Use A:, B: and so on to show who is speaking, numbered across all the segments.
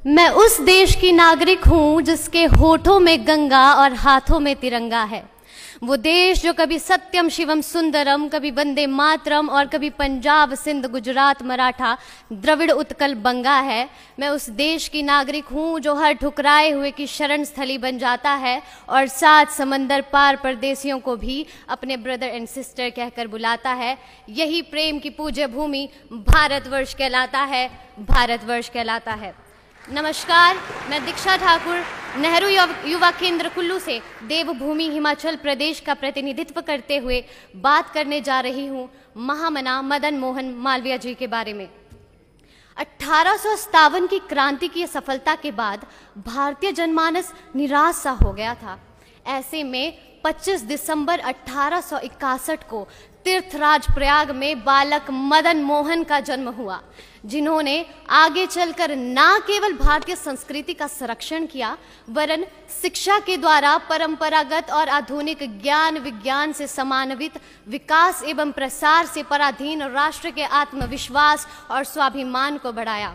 A: मैं उस देश की नागरिक हूँ जिसके होठों में गंगा और हाथों में तिरंगा है। वो देश जो कभी सत्यम शिवम सुंदरम, कभी वंदे मातरम और कभी पंजाब सिंध गुजरात मराठा द्रविड़ उत्कल बंगा है। मैं उस देश की नागरिक हूँ जो हर ठुकराए हुए की शरण स्थली बन जाता है और 7 समंदर पार परदेसियों को भी अपने ब्रदर एंड सिस्टर कहकर बुलाता है। यही प्रेम की पूज्य भूमि भारतवर्ष कहलाता है, भारतवर्ष कहलाता है। नमस्कार, मैं दीक्षा ठाकुर नेहरू युवा केंद्र कुल्लू से देवभूमि हिमाचल प्रदेश का प्रतिनिधित्व करते हुए बात करने जा रही हूँ महामना मदन मोहन मालवीय जी के बारे में। 1857 की क्रांति की सफलता के बाद भारतीय जनमानस निराश सा हो गया था। ऐसे में 25 दिसंबर 1861 को तीर्थराज प्रयाग में बालक मदन मोहन का जन्म हुआ, जिन्होंने आगे चलकर न केवल भारतीय संस्कृति का संरक्षण किया वरन शिक्षा के द्वारा परंपरागत और आधुनिक ज्ञान विज्ञान से समान्वित विकास एवं प्रसार से पराधीन राष्ट्र के आत्मविश्वास और स्वाभिमान को बढ़ाया।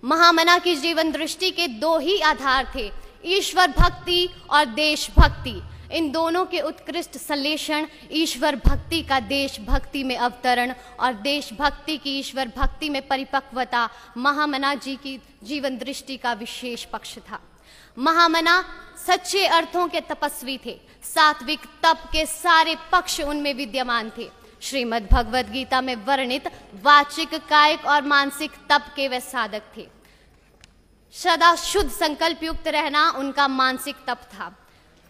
A: महामना की जीवन दृष्टि के 2 ही आधार थे, ईश्वर भक्ति और देशभक्ति। इन दोनों के उत्कृष्ट संश्लेषण, ईश्वर भक्ति का देशभक्ति में अवतरण और देशभक्ति की ईश्वर भक्ति में परिपक्वता महामना जी की जीवन दृष्टि का विशेष पक्ष था। महामना सच्चे अर्थों के तपस्वी थे। सात्विक तप के सारे पक्ष उनमें विद्यमान थे। श्रीमद् भगवद गीता में वर्णित वाचिक, कायिक और मानसिक तप के वे साधक थे। सदा शुद्ध संकल्प युक्त रहना उनका मानसिक तप था।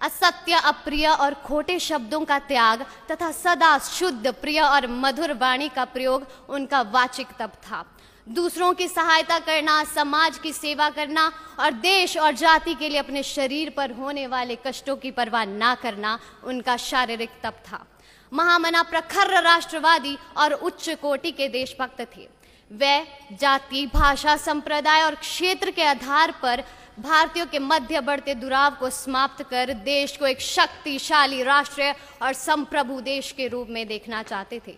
A: असत्य, अप्रिय और खोटे शब्दों का त्याग तथा सदा शुद्ध, प्रिय और मधुर वाणी का प्रयोग उनका वाचिक तप था। दूसरों की सहायता करना, समाज की सेवा करना और देश और जाति के लिए अपने शरीर पर होने वाले कष्टों की परवाह ना करना उनका शारीरिक तप था। महामना प्रखर राष्ट्रवादी और उच्च कोटि के देशभक्त थे। वे जाति, भाषा, संप्रदाय और क्षेत्र के आधार पर भारतीयों के मध्य बढ़ते दुराव को समाप्त कर देश को एक शक्तिशाली राष्ट्र और संप्रभु देश के रूप में देखना चाहते थे।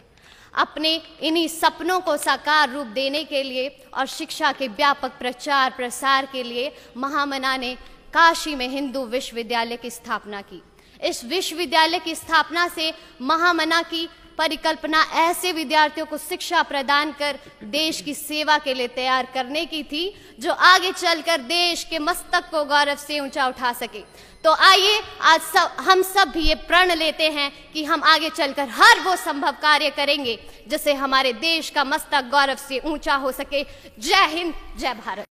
A: अपने इन्हीं सपनों को साकार रूप देने के लिए और शिक्षा के व्यापक प्रचार प्रसार के लिए महामना ने काशी में हिंदू विश्वविद्यालय की स्थापना की। इस विश्वविद्यालय की स्थापना से महामना की परिकल्पना ऐसे विद्यार्थियों को शिक्षा प्रदान कर देश की सेवा के लिए तैयार करने की थी जो आगे चलकर देश के मस्तक को गौरव से ऊंचा उठा सके। तो आइए आज हम सब भी ये प्रण लेते हैं कि हम आगे चलकर हर वो संभव कार्य करेंगे जिससे हमारे देश का मस्तक गौरव से ऊंचा हो सके। जय हिंद, जय भारत।